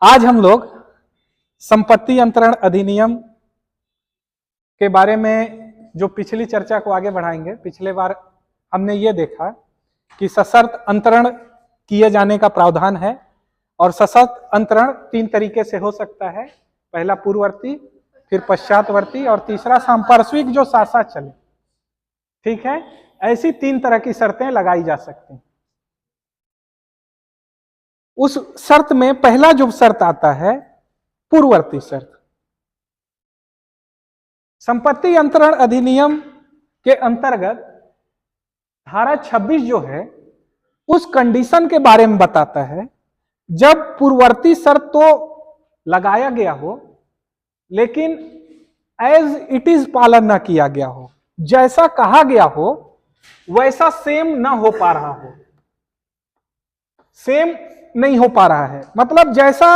आज हम लोग संपत्ति अंतरण अधिनियम के बारे में जो पिछली चर्चा को आगे बढ़ाएंगे। पिछले बार हमने ये देखा कि सशर्त अंतरण किए जाने का प्रावधान है और सशर्त अंतरण तीन तरीके से हो सकता है। पहला पूर्ववर्ती, फिर पश्चातवर्ती और तीसरा संपार्श्विक जो साथ साथ चले। ठीक है, ऐसी तीन तरह की शर्तें लगाई जा सकती हैं। उस शर्त में पहला जो शर्त आता है पूर्ववर्ती शर्त। संपत्ति अंतरण अधिनियम के अंतर्गत धारा 26 जो है उस कंडीशन के बारे में बताता है जब पूर्ववर्ती शर्त तो लगाया गया हो लेकिन एज इट इज पालन ना किया गया हो, जैसा कहा गया हो वैसा सेम ना हो पा रहा हो, सेम नहीं हो पा रहा है, मतलब जैसा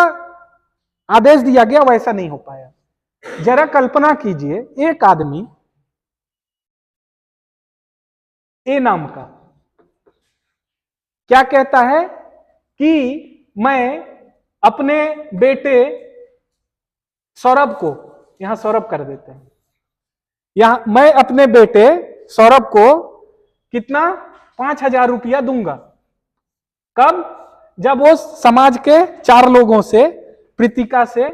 आदेश दिया गया वैसा नहीं हो पाया। जरा कल्पना कीजिए, एक आदमी ए नाम का क्या कहता है कि मैं अपने बेटे सौरभ को, यहां सौरभ कर देते हैं, यहां मैं अपने बेटे सौरभ को कितना 5,000 रुपया दूंगा। कब? जब वो समाज के 4 लोगों से, प्रीतिका से,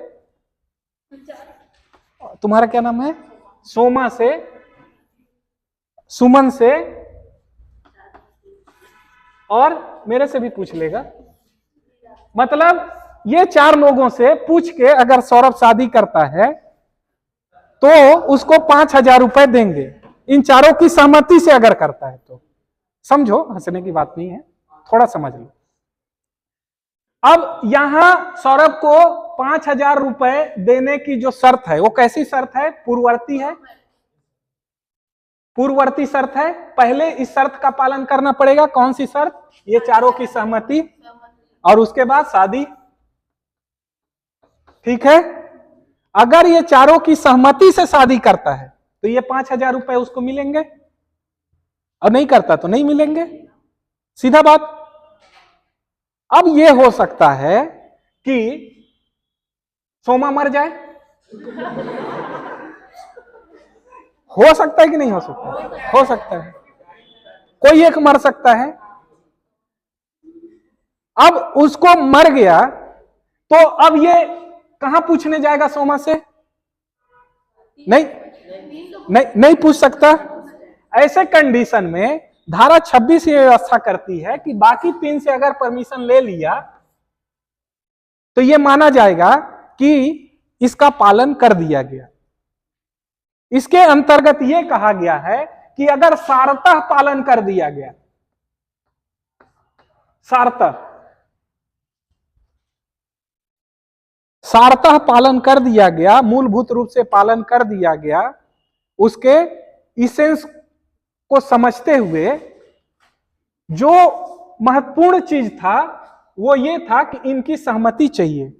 तुम्हारा क्या नाम है, सोमा से, सुमन से और मेरे से भी पूछ लेगा, मतलब ये 4 लोगों से पूछ के अगर सौरभ शादी करता है तो उसको 5,000 रुपए देंगे। इन चारों की सहमति से अगर करता है तो समझो, हंसने की बात नहीं है, थोड़ा समझ लो। अब यहां सौरभ को 5,000 रुपए देने की जो शर्त है वो कैसी शर्त है? पूर्ववर्ती है, पूर्ववर्ती शर्त है। पहले इस शर्त का पालन करना पड़ेगा। कौन सी शर्त? ये चारों की सहमति और उसके बाद शादी। ठीक है, अगर ये चारों की सहमति से शादी करता है तो ये 5,000 रुपए उसको मिलेंगे और नहीं करता तो नहीं मिलेंगे, सीधा बात। अब ये हो सकता है कि सोमा मर जाए, हो सकता है कि नहीं हो सकता? हो सकता है, कोई एक मर सकता है। अब उसको मर गया तो अब ये कहां पूछने जाएगा सोमा से? नहीं पूछ सकता। ऐसे कंडीशन में धारा 26 ये व्यवस्था करती है कि बाकी 3 से अगर परमिशन ले लिया तो ये माना जाएगा कि इसका पालन कर दिया गया। इसके अंतर्गत ये कहा गया है कि अगर सारतः पालन कर दिया गया, सारतः पालन कर दिया गया, मूलभूत रूप से पालन कर दिया गया, उसके इसेंस को समझते हुए जो महत्वपूर्ण चीज था वो ये था कि इनकी सहमति चाहिए।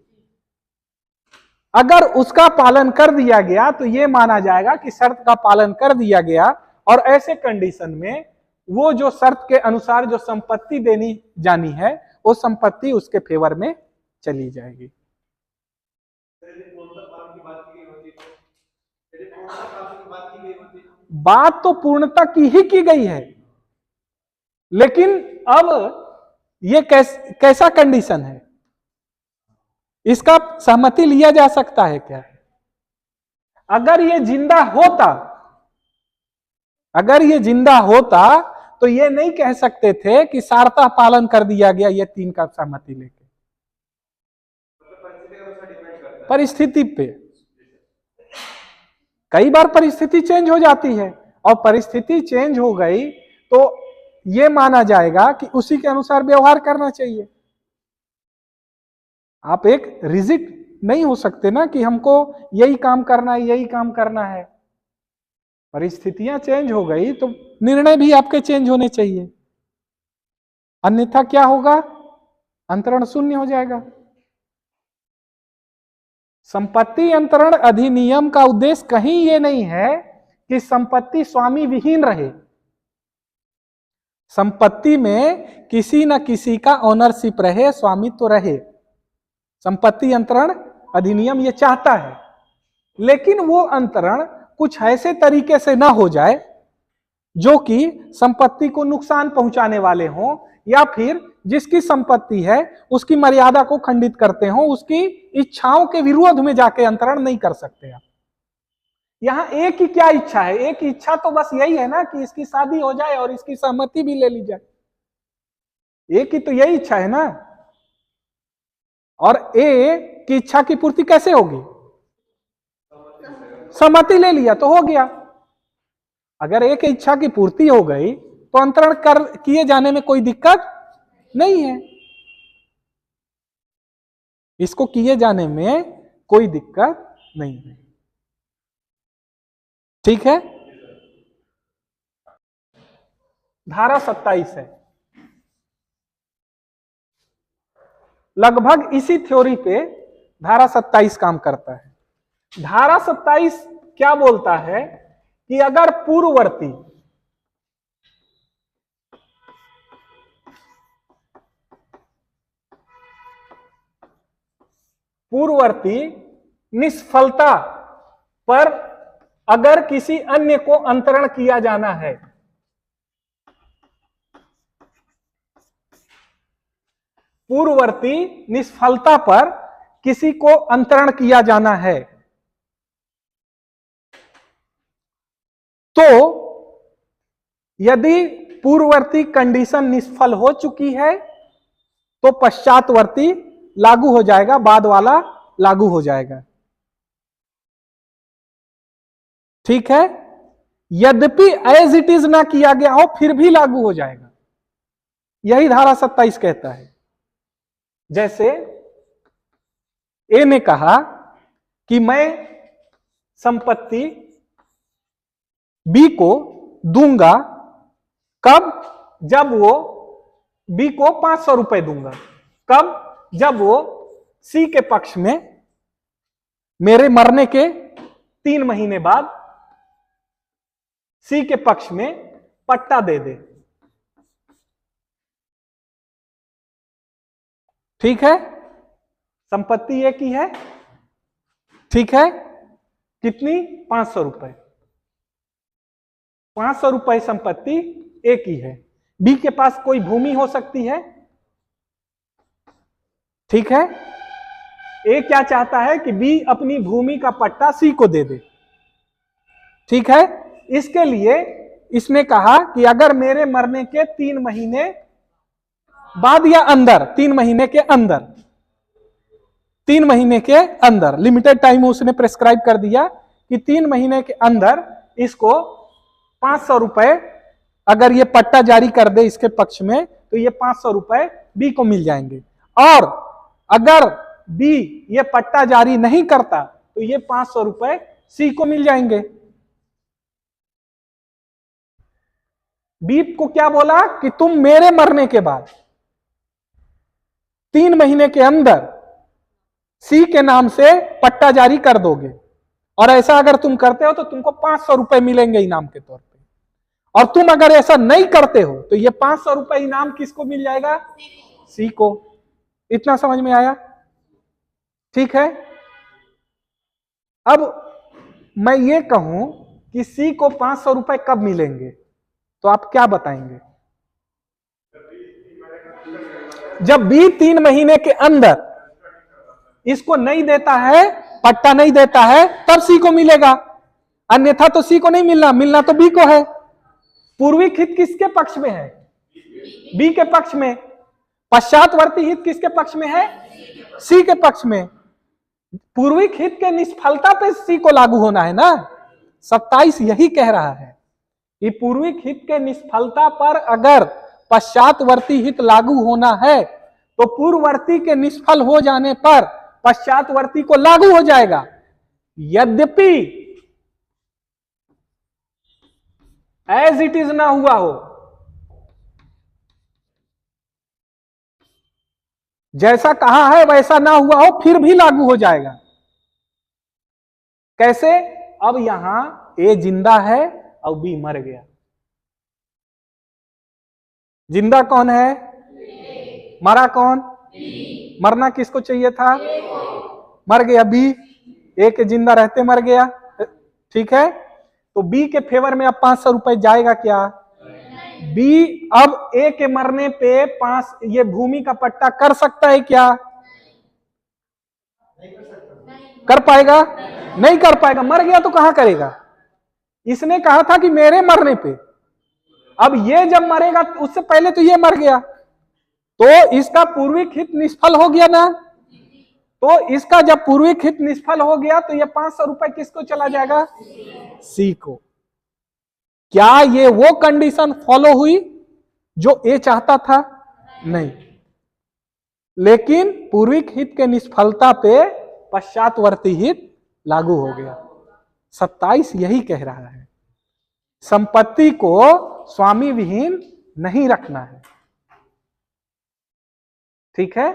अगर उसका पालन कर दिया गया तो ये माना जाएगा कि शर्त का पालन कर दिया गया और ऐसे कंडीशन में वो जो शर्त के अनुसार जो संपत्ति देनी जानी है वो संपत्ति उसके फेवर में चली जाएगी। बात तो पूर्णता की ही की गई है, लेकिन अब ये कैसा कंडीशन है? इसका सहमति लिया जा सकता है क्या? अगर ये जिंदा होता, अगर ये जिंदा होता तो ये नहीं कह सकते थे कि सारतः पालन कर दिया गया ये 3 का सहमति लेके। परिस्थिति पे कई बार परिस्थिति चेंज हो जाती है और परिस्थिति चेंज हो गई तो ये माना जाएगा कि उसी के अनुसार व्यवहार करना चाहिए। आप एक रिजिड नहीं हो सकते ना कि हमको यही काम करना है, यही काम करना है। परिस्थितियां चेंज हो गई तो निर्णय भी आपके चेंज होने चाहिए, अन्यथा क्या होगा? अंतरण शून्य हो जाएगा। संपत्ति अंतरण अधिनियम का उद्देश्य कहीं ये नहीं है कि संपत्ति स्वामी विहीन रहे। संपत्ति में किसी न किसी का ओनरशिप रहे, स्वामित्व रहे। संपत्ति अंतरण अधिनियम ये चाहता है, लेकिन वो अंतरण कुछ ऐसे तरीके से ना हो जाए जो कि संपत्ति को नुकसान पहुंचाने वाले हों, या फिर जिसकी संपत्ति है उसकी मर्यादा को खंडित करते हो, उसकी इच्छाओं के विरोध में जाके अंतरण नहीं कर सकते आप। यहां एक ही क्या इच्छा है? एक इच्छा तो बस यही है ना कि इसकी शादी हो जाए और इसकी सहमति भी ले ली जाए। एक ही तो यही इच्छा है ना। और ए की इच्छा की पूर्ति कैसे होगी? सहमति ले लिया तो हो गया। अगर एक इच्छा की पूर्ति हो गई तो अंतरण कर किए जाने में कोई दिक्कत नहीं है, इसको किए जाने में कोई दिक्कत नहीं है। ठीक है। धारा 27 है, लगभग इसी थ्योरी पे धारा 27 काम करता है। धारा 27 क्या बोलता है कि अगर पूर्ववर्ती निष्फलता पर अगर किसी अन्य को अंतरण किया जाना है, पूर्ववर्ती निष्फलता पर किसी को अंतरण किया जाना है, तो यदि पूर्ववर्ती कंडीशन निष्फल हो चुकी है तो पश्चातवर्ती लागू हो जाएगा, बाद वाला लागू हो जाएगा। ठीक है। यद्यपि एज इट इज ना किया गया हो फिर भी लागू हो जाएगा, यही धारा 27 कहता है। जैसे ए ने कहा कि मैं संपत्ति बी को दूंगा, कब? जब वो बी को 500 रुपए दूंगा। कब? जब वो सी के पक्ष में मेरे मरने के 3 महीने बाद सी के पक्ष में पट्टा दे दे। ठीक है। संपत्ति एक ही है। ठीक है। कितनी? 500 रुपए। 500 रुपए संपत्ति एक ही है। बी के पास कोई भूमि हो सकती है। ठीक है। ए क्या चाहता है कि बी अपनी भूमि का पट्टा सी को दे दे। ठीक है। इसके लिए इसने कहा कि अगर मेरे मरने के 3 महीने बाद या अंदर, 3 महीने के अंदर, 3 महीने के अंदर, लिमिटेड टाइम उसने प्रेस्क्राइब कर दिया कि 3 महीने के अंदर इसको 500 रुपए अगर ये पट्टा जारी कर दे इसके पक्ष में, तो ये 500 रुपए बी को मिल जाएंगे। और अगर बी ये पट्टा जारी नहीं करता तो ये 500 रुपए सी को मिल जाएंगे। बी को क्या बोला कि तुम मेरे मरने के बाद 3 महीने के अंदर सी के नाम से पट्टा जारी कर दोगे, और ऐसा अगर तुम करते हो तो तुमको 500 रुपए मिलेंगे इनाम के तौर पे। और तुम अगर ऐसा नहीं करते हो तो ये 500 रुपए इनाम किसको मिल जाएगा? सी को। इतना समझ में आया? ठीक है। अब मैं ये कहूं कि सी को 500 रुपए कब मिलेंगे, तो आप क्या बताएंगे? जब बी 3 महीने के अंदर इसको नहीं देता है, पट्टा नहीं देता है, तब सी को मिलेगा। अन्यथा तो सी को नहीं मिलना, मिलना तो बी को है। पूर्विक हित किसके पक्ष में है? बी के पक्ष में। पश्चातवर्ती हित किसके पक्ष में है? सी के पक्ष में। पूर्विक हित के निष्फलता पे सी को लागू होना है ना। 27 यही कह रहा है कि पूर्विक हित के निष्फलता पर अगर पश्चातवर्ती हित लागू होना है तो पूर्ववर्ती के निष्फल हो जाने पर पश्चातवर्ती को लागू हो जाएगा। यद्यपि एज इट इज ना हुआ हो, जैसा कहा है वैसा ना हुआ हो, फिर भी लागू हो जाएगा। कैसे? अब यहां ए जिंदा है और बी मर गया। जिंदा कौन है? मरा कौन? मरना किसको चाहिए था? मर गया बी, ए के जिंदा रहते मर गया। ठीक है, तो बी के फेवर में अब 500 रुपए जाएगा क्या? बी अब ए के मरने पे 5 ये भूमि का पट्टा कर सकता है क्या? कर पाएगा? नहीं कर पाएगा, मर गया तो कहां करेगा? इसने कहा था कि मेरे मरने पे, अब ये जब मरेगा उससे पहले तो ये मर गया, तो इसका पूर्विक हित निष्फल हो गया ना। तो इसका जब पूर्विक हित निष्फल हो गया तो ये 500 रुपए किसको चला जाएगा? सी को। क्या ये वो कंडीशन फॉलो हुई जो ए चाहता था? नहीं, लेकिन पूर्विक हित के निष्फलता पे पश्चातवर्ती हित लागू हो गया। 27 यही कह रहा है, संपत्ति को स्वामी विहीन नहीं रखना है। ठीक है।